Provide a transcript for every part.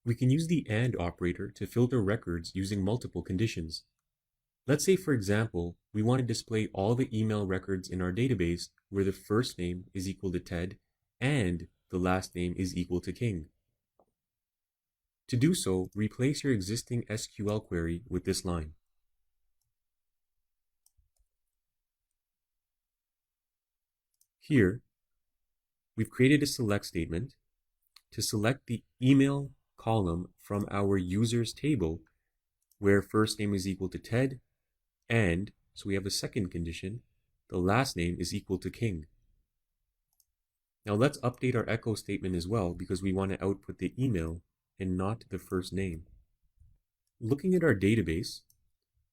We can use the AND operator to filter records using multiple conditions. Let's say, for example, we want to display all the email records in our database where the first name is equal to Ted and the last name is equal to King. To do so, replace your existing SQL query with this line. Here, we've created a select statement to select the email column from our users table where first name is equal to Ted and, so we have a second condition, the last name is equal to King. Now let's update our echo statement as well because we want to output the email and not the first name. Looking at our database,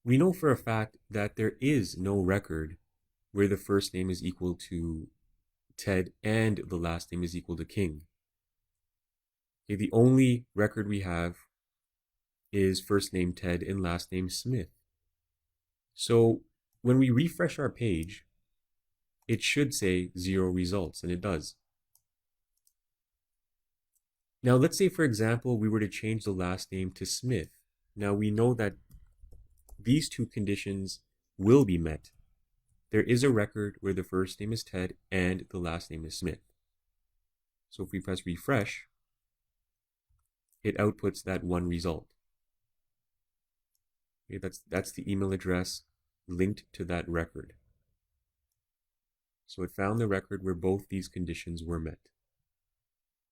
we know for a fact that there is no record where the first name is equal to Ted and the last name is equal to King. Okay, the only record we have is first name Ted and last name Smith. So when we refresh our page, it should say 0 results, and it does. Now let's say, for example, we were to change the last name to Smith. Now we know that these two conditions will be met. There is a record where the first name is Ted and the last name is Smith. So if we press refresh, it outputs that one result. Okay, that's the email address linked to that record. So it found the record where both these conditions were met.